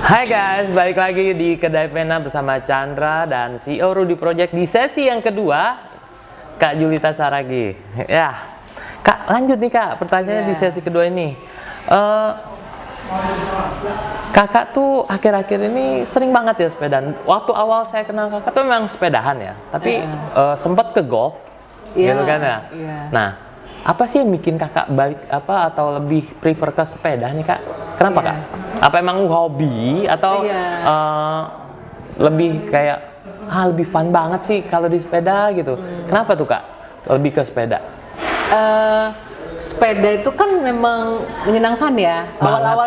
Hai guys, balik lagi di Kedai Pena bersama Chandra dan CEO Rudy Project di sesi yang kedua, Kak Julita Saragi. Ya, Kak lanjut nih Kak, pertanyaannya di sesi kedua ini. Kakak tuh akhir-akhir ini sering banget ya sepedaan. Waktu awal saya kenal kakak tuh memang sepedahan ya, tapi sempat ke golf, gitu kan ya. Nah, apa sih yang bikin kakak balik atau lebih prefer ke sepeda nih Kak? Kenapa Kak? Apa emang hobi atau lebih kayak lebih fun banget sih kalau di sepeda gitu? Kenapa tuh Kak? Lebih ke sepeda? Sepeda itu kan memang menyenangkan ya.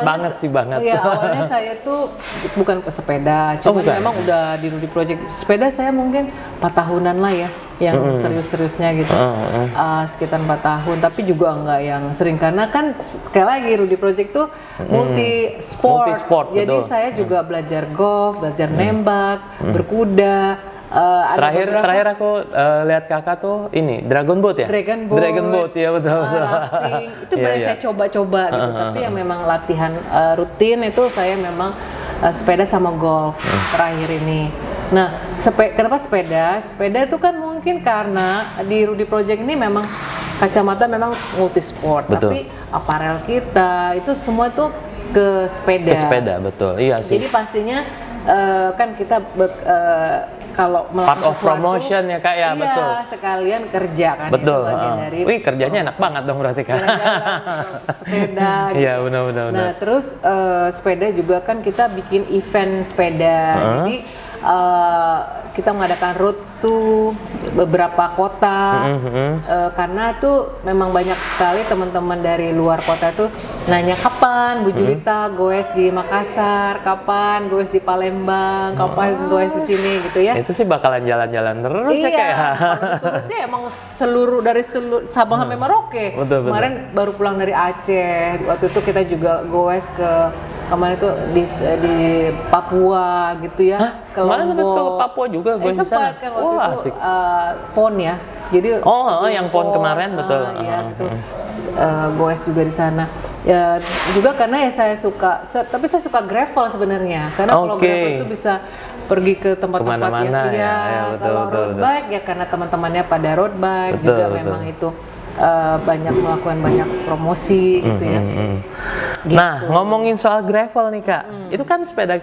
Banget sih. Iya, awalnya saya tuh bukan pesepeda, cuma memang udah di Rudy Project. Sepeda saya mungkin 4 tahunan lah ya, yang serius-seriusnya gitu. Sekitar 4 tahun, tapi juga nggak yang sering karena kan sekali lagi Rudy Project tuh multi sport. Jadi saya juga belajar golf, belajar nembak, berkuda. Terakhir aku lihat kakak tuh ini Dragon Boat ya? Dragon Boat ya betul. Rafting itu banyak saya coba-coba gitu. Tapi yang memang latihan rutin itu saya memang sepeda sama golf terakhir ini. Nah, kenapa sepeda? Sepeda itu kan mungkin karena di Rudy Project ini memang kacamata memang multi sport, tapi aparel kita itu semua tuh ke sepeda. Ke sepeda, betul. Iya sih. Jadi pastinya kan kita kalau part of promotion ya Kak ya, betul. Sekalian kerja kan. Betul. Itu bagian dari wih, kerjanya enak banget dong berarti Kak. Sepeda. Gitu. Iya benar. Nah terus sepeda juga kan kita bikin event sepeda. Jadi kita mengadakan road to beberapa kota karena tuh memang banyak sekali teman-teman dari luar kota tuh nanya kapan Bu Julita goes di Makassar, kapan goes di Palembang, kapan goes di sini gitu ya. Itu sih bakalan jalan-jalan terus ya kayak. Iya, emang seluruh Sabang sampai Merauke. Betul. Kemarin baru pulang dari Aceh. Waktu itu kita juga goes ke kemarin itu di Papua gitu ya. Kemarin sempat ke Papua juga gue di sana. Sempat kan waktu itu PON ya. Jadi yang PON kemarin betul. Iya gitu. Goes juga di sana. Ya juga karena ya saya suka, tapi saya suka gravel sebenarnya. Karena kalau gravel itu bisa pergi ke tempat-tempat yang kalau road bike ya karena teman-temannya pada road bike juga memang itu banyak melakukan banyak promosi gitu ya. Gitu. Nah, ngomongin soal gravel nih Kak, itu kan sepeda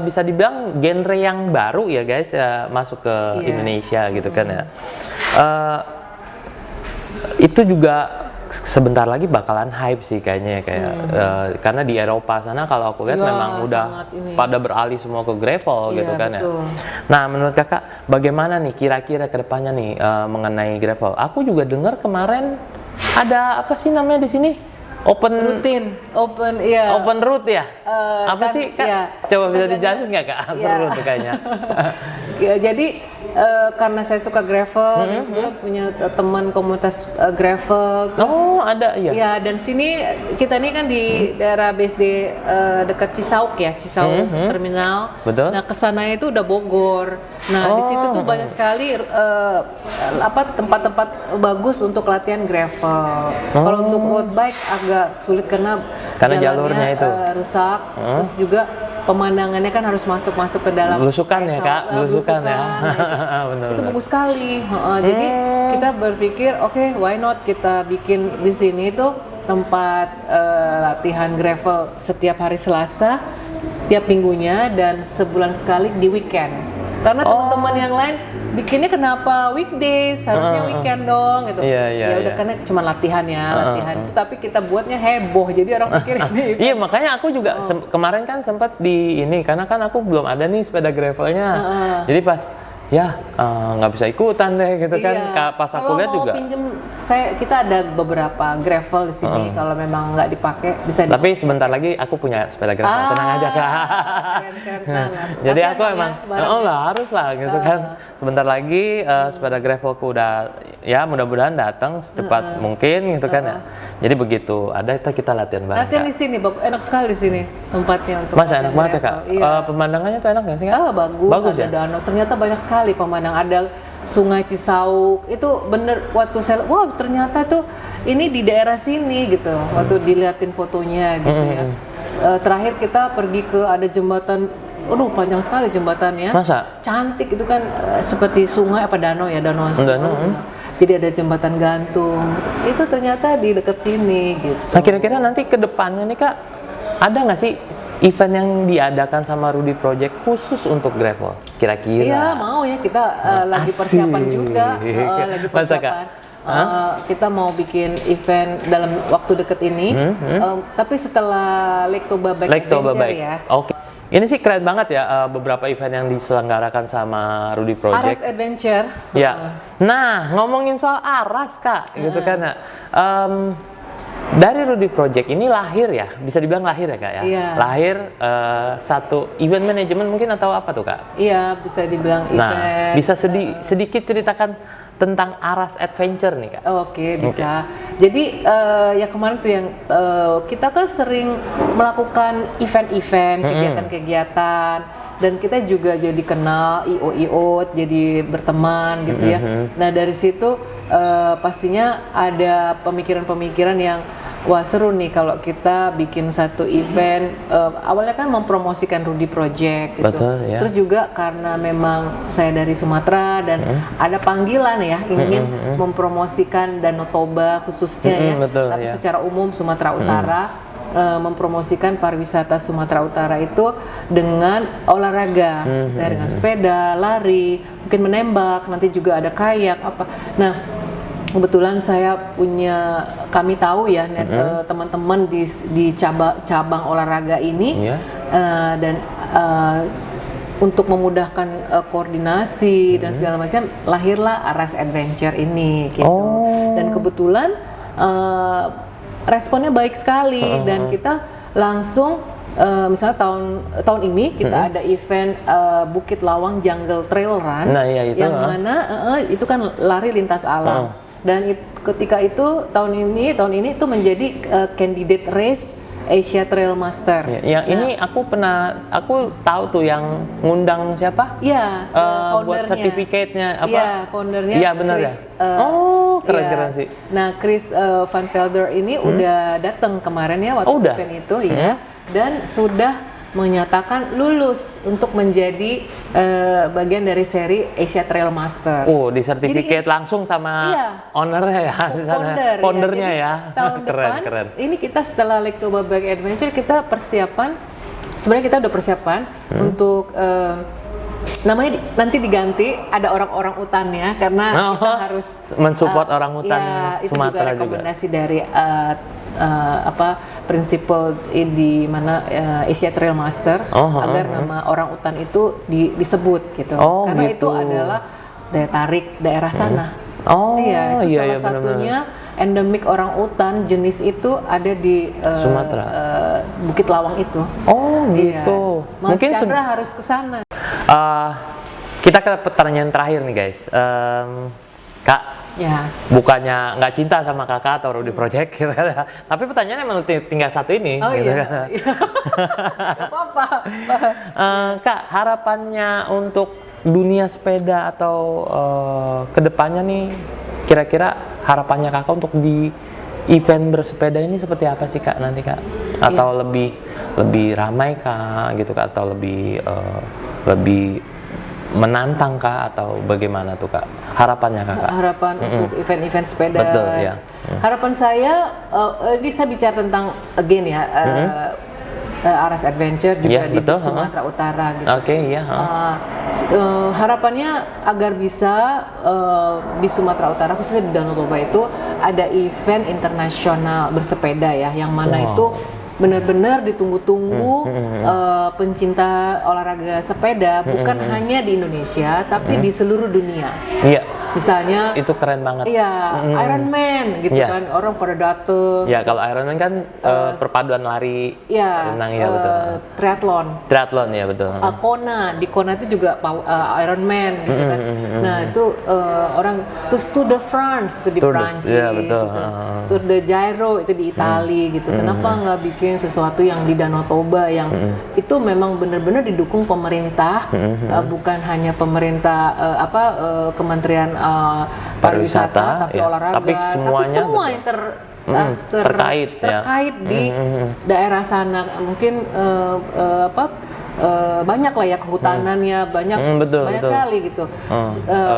bisa dibilang genre yang baru ya guys, masuk ke Indonesia gitu kan ya. Itu juga sebentar lagi bakalan hype sih kayaknya ya kayak karena di Eropa sana kalau aku lihat memang udah pada beralih semua ke gravel gitu kan ya. Nah, menurut Kakak bagaimana nih kira-kira kedepannya nih mengenai gravel? Aku juga dengar kemarin ada apa sih namanya di sini? Open route ya? Apa sih Kak? Coba bisa dijelasin nggak Kak? Seru tuh kayaknya. Ya, jadi karena saya suka gravel dan juga punya teman komunitas gravel. Terus, ada ya. Ya, dan sini kita ini kan di daerah BSD dekat Cisauk terminal. Betul. Nah, kesana itu udah Bogor. Nah, di situ tuh banyak sekali tempat-tempat bagus untuk latihan gravel. Kalau untuk road bike agak sulit karena jalurnya itu rusak. Terus juga pemandangannya kan harus masuk ke dalam belusukan ya Kak, belusukan ya. Itu bagus sekali. Jadi kita berpikir why not kita bikin di sini itu tempat latihan gravel setiap hari Selasa tiap minggunya dan sebulan sekali di weekend. Karena teman-teman yang lain bikinnya kenapa weekdays, harusnya weekend dong gitu. Ya udah karena cuma latihan itu, tapi kita buatnya heboh jadi orang pikir ini. Iya, makanya aku juga kemarin kan sempat di ini karena kan aku belum ada nih sepeda gravelnya. Jadi pas nggak bisa ikutan deh gitu kan. Pas aku lihat juga. Kalau mau pinjem, kita ada beberapa gravel di sini. Kalau memang nggak dipakai bisa. Tapi sebentar lagi aku punya sepeda gravel, tenang aja Kak. Keren. Jadi aku emang, harus lah gitu kan. Sebentar lagi sepeda gravelku udah mudah-mudahan datang secepat mungkin gitu kan ya. Jadi begitu, kita latihan bareng. Latihan di sini, enak sekali di sini tempatnya untuk. Masa enak banget ya Kak? Pemandangannya tuh enak nggak sih Kak? Bagus ada danau. Ternyata banyak sekali pemandang. Ada Sungai Cisauk. Itu bener waktu saya, ternyata tuh ini di daerah sini gitu. Waktu dilihatin fotonya gitu ya. terakhir kita pergi ke ada jembatan, panjang sekali jembatannya. Masa? Cantik itu kan, seperti sungai apa danau ya, danau. Jadi ada jembatan gantung. Itu ternyata di dekat sini gitu. Nah, kira-kira nanti ke depannya nih Kak, ada nggak sih event yang diadakan sama Rudy Project khusus untuk gravel? Kira-kira? Iya, mau ya, kita lagi persiapan juga, lagi persiapan. Kita mau bikin event dalam waktu dekat ini, tapi setelah Lake Toba Bike Adventure ya. Oke. Ini sih keren banget ya, beberapa event yang diselenggarakan sama Rudy Project. Aras Adventure. Ya. Nah, ngomongin soal Aras Kak, gitu kan ya. Dari Rudy Project ini lahir ya, bisa dibilang lahir ya Kak ya? Iya. Lahir satu event manajemen mungkin atau apa tuh Kak? Iya, bisa dibilang event. Nah, bisa sedikit ceritakan tentang Aras Adventure nih Kak? Oke, bisa. Jadi ya kemarin tuh yang kita kan sering melakukan event-event, kegiatan-kegiatan, dan kita juga jadi kenal IO, jadi berteman gitu ya. Nah dari situ pastinya ada pemikiran-pemikiran yang wah seru nih kalau kita bikin satu event. Awalnya kan mempromosikan Rudy Project gitu. Betul, ya. Terus juga karena memang saya dari Sumatera dan ada panggilan ya ingin mempromosikan Danau Toba khususnya ya. Betul, tapi ya. secara umum Sumatera Utara. Mempromosikan pariwisata Sumatera Utara itu dengan olahraga, misalnya dengan sepeda, lari, mungkin menembak, nanti juga ada kayak apa. Nah, kebetulan kami tahu ya teman-teman di cabang olahraga ini, dan untuk memudahkan koordinasi dan segala macam, lahirlah Aras Adventure ini gitu. Dan kebetulan responnya baik sekali dan kita langsung misalnya tahun ini kita ada event Bukit Lawang Jungle Trail Run, yang mana itu kan lari lintas alam. Dan ketika itu tahun ini itu menjadi candidate race Asia Trail Master. Yang ini aku tahu tuh yang ngundang siapa? Iya, buat sertifikatnya apa? Iya, foundernya. Iya benar ya. Keren sih. Nah, Chris Van Velder ini udah datang kemarin ya waktu event itu ya, dan sudah menyatakan lulus untuk menjadi bagian dari seri Asia Trail Master. Di sertifikat langsung sama ownernya ya, foundernya ya. Tahun depan, ini kita setelah Lake Toba Bike Adventure kita persiapan. Sebenarnya kita udah persiapan untuk namanya nanti diganti, ada orang-orang utannya karena kita harus mensupport orang utan itu Sumatera juga rekomendasi dari prinsipal di mana Asia Trail Master agar nama orang utan itu disebut gitu. Karena gitu. itu adalah daya tarik daerah sana. Itu salah satunya endemik orang utan jenis itu ada di Sumatera. Bukit Lawang itu. Gitu. Mas Chandra harus ke sana. Kita ke pertanyaan terakhir nih guys. Kak, bukannya nggak cinta sama kakak atau Rudy Project gitu kan? Tapi pertanyaannya memang tinggal satu ini. Gitu kan? Apa-apa. Kak, harapannya untuk dunia sepeda atau kedepannya nih, kira-kira harapannya kakak untuk di event bersepeda ini seperti apa sih Kak nanti Kak? Atau lebih ramai Kak gitu Kak? Atau lebih menantang Kak atau bagaimana tuh Kak harapannya Kakak? Harapan untuk event-event sepeda. Betul ya. Harapan saya, ini saya bicara tentang again ya, Aras Adventure juga di Sumatera Utara gitu. Harapannya agar bisa di Sumatera Utara khususnya di Danau Toba itu ada event internasional bersepeda ya, yang mana itu benar-benar ditunggu-tunggu pencinta olahraga sepeda, bukan hanya di Indonesia tapi di seluruh dunia. Misalnya itu keren banget. Ironman gitu kan, orang pada dateng. Kalau Ironman kan perpaduan lari, renang betul. Triathlon ya betul. Kona, di Kona itu juga Ironman gitu kan. Nah itu orang, terus Tour de France itu di Prancis, Tour de Giro itu di Italia gitu. Kenapa nggak bikin sesuatu yang di Danau Toba yang itu memang benar-benar didukung pemerintah, bukan hanya pemerintah Kementerian pariwisata, tapi olahraga, tapi semuanya semua yang terkait di daerah sana. Mungkin banyak lah ya kehutanannya, banyak sekali gitu.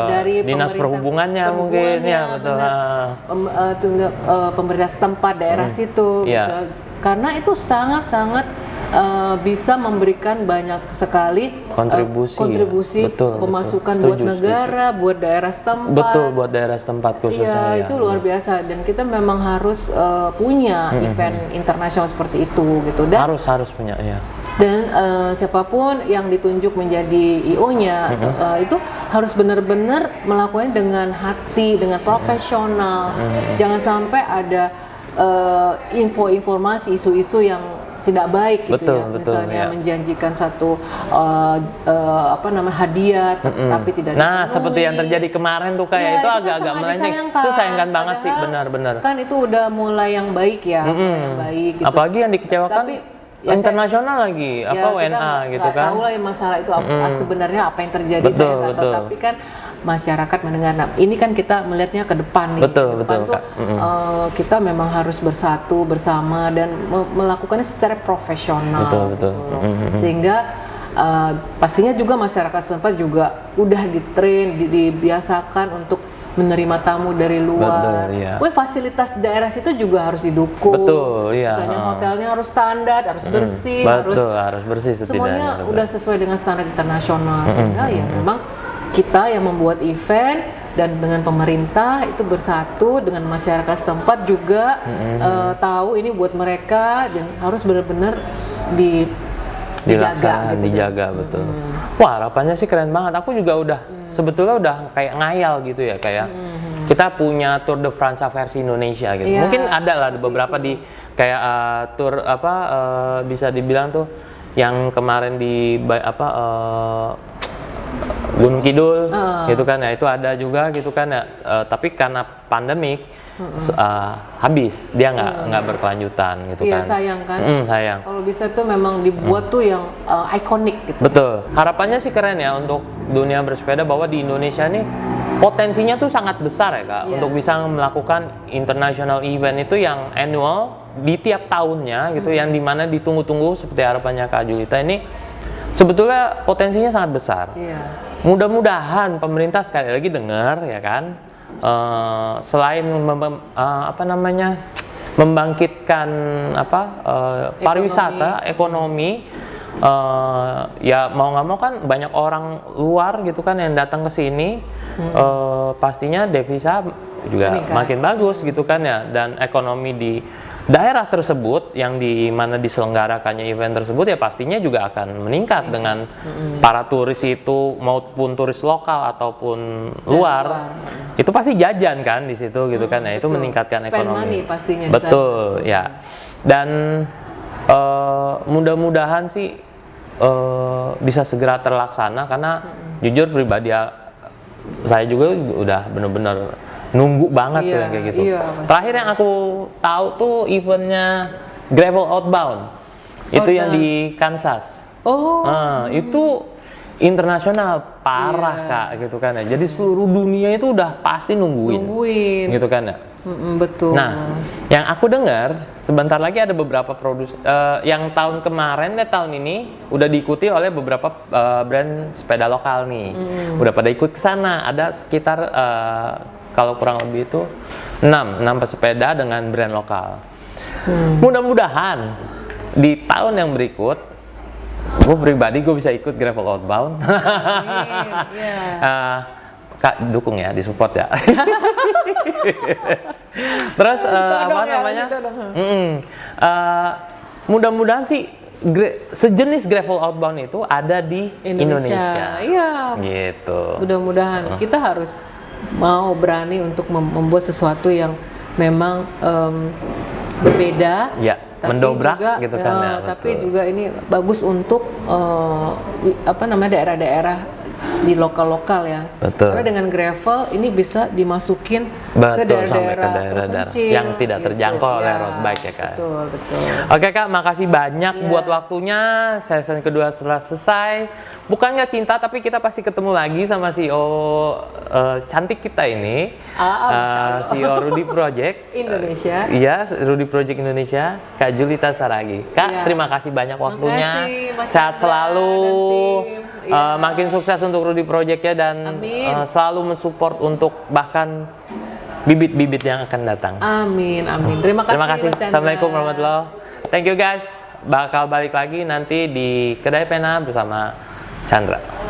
Dari dinas perhubungannya mungkin ya, betul. Pemerintah setempat daerah situ, gitu. Karena itu sangat-sangat bisa memberikan banyak sekali kontribusi pemasukan buat negara, buat daerah setempat. Betul, buat daerah setempat khususnya. Itu luar biasa, dan kita memang harus punya event internasional seperti itu gitu. Dan harus punya ya. Dan siapapun yang ditunjuk menjadi IO-nya itu harus benar-benar melakukannya dengan hati, dengan profesional. Jangan sampai ada informasi, isu-isu yang tidak baik gitu, misalnya menjanjikan satu hadiah tapi tidak dipenuhi. Seperti yang terjadi kemarin tuh kayak itu agak-agak melenceng. Itu sayangkan banget sih, benar-benar. Kan itu udah mulai yang baik ya, yang baik gitu. Apalagi yang dikecewakan internasional lagi, WNA gitu kan. Tahu lah yang masalah itu sebenarnya apa yang terjadi, saya nggak tahu, tapi kan masyarakat mendengar. Nah, ini kan kita melihatnya ke depan nih. Betul, kita memang harus bersatu bersama dan melakukannya secara profesional. Betul. Sehingga pastinya juga masyarakat setempat juga udah ditrain, dibiasakan untuk menerima tamu dari luar. Fasilitas daerah situ juga harus didukung. Misalnya hotelnya harus standar, harus bersih, harus bersih. Semuanya udah sesuai dengan standar internasional. Sehingga ya memang kita yang membuat event dan dengan pemerintah itu bersatu dengan masyarakat setempat juga tahu ini buat mereka dan harus benar-benar dijaga gitu. Betul. Wah, harapannya sih keren banget. Aku juga udah sebetulnya udah kayak ngayal gitu ya, kayak kita punya Tour de France versi Indonesia gitu. Mungkin ada lah beberapa di kayak tour bisa dibilang tuh yang kemarin di Gunung Kidul gitu kan ya, itu ada juga gitu kan ya, tapi karena pandemik habis, dia nggak berkelanjutan gitu kan. Sayang kan. Sayang. Kalau bisa tuh memang dibuat tuh yang ikonik gitu. Betul. Harapannya sih keren ya untuk dunia bersepeda, bahwa di Indonesia nih potensinya tuh sangat besar ya Kak, untuk bisa melakukan international event itu yang annual di tiap tahunnya gitu, yang dimana ditunggu-tunggu seperti harapannya Kak Julita ini sebetulnya potensinya sangat besar. Mudah-mudahan pemerintah sekali lagi dengar ya kan, selain membangkitkan pariwisata, ekonomi, ya mau nggak mau kan banyak orang luar gitu kan yang datang ke sini, pastinya devisa juga makin bagus gitu kan ya, dan ekonomi di daerah tersebut yang di mana diselenggarakannya event tersebut ya pastinya juga akan meningkat dengan para turis itu, maupun turis lokal ataupun luar. Itu pasti jajan kan di situ gitu kan ya, itu meningkatkan ekonomi. Money pastinya. Betul ya. Dan mudah-mudahan sih bisa segera terlaksana, karena jujur pribadi saya juga udah bener-bener nunggu banget tuh kayak gitu. Terakhir yang aku tahu tuh eventnya Gravel Outbound, itu yang di Kansas. Itu internasional parah Kak gitu kan ya. Jadi seluruh dunia itu udah pasti nungguin gitu kan ya. Betul. Nah, yang aku dengar sebentar lagi ada beberapa produsen yang tahun kemarin dan tahun ini udah diikuti oleh beberapa brand sepeda lokal nih. Udah pada ikut ke sana. Ada sekitar kalau kurang lebih itu 6 pesepeda dengan brand lokal. Mudah-mudahan di tahun yang berikut, gue pribadi bisa ikut Gravel Outbound. Kak dukung ya, disupport ya. Terus mudah-mudahan sih sejenis Gravel Outbound itu ada di Indonesia. Gitu. Mudah-mudahan kita harus mau berani untuk membuat sesuatu yang memang berbeda, tapi mendobrak juga, gitu kan ya, tapi juga ini bagus untuk daerah-daerah di lokal-lokal ya. Betul. Karena dengan gravel ini bisa dimasukin ke Betul, sampai ke daerah-daerah daerah-daerah terpencil yang tidak gitu. terjangkau oleh Ya, road bike ya Kak. Betul, betul. Oke Kak, makasih banyak buat waktunya. Session kedua setelah selesai. Bukan nggak cinta, tapi kita pasti ketemu lagi sama CEO cantik kita ini, CEO Rudy Project Indonesia. Iya, Rudy Project Indonesia, Kak Julita Saragi. Kak, terima kasih banyak waktunya. Makasih, Sehat selalu. Makin makin sukses untuk Rudy Project ya, dan selalu mensupport untuk bahkan bibit-bibit yang akan datang. Amin, amin. Terima kasih. Assalamualaikum warahmatullahi wabarakatuh. Thank you guys. Bakal balik lagi nanti di Kedai Pena bersama Chandra.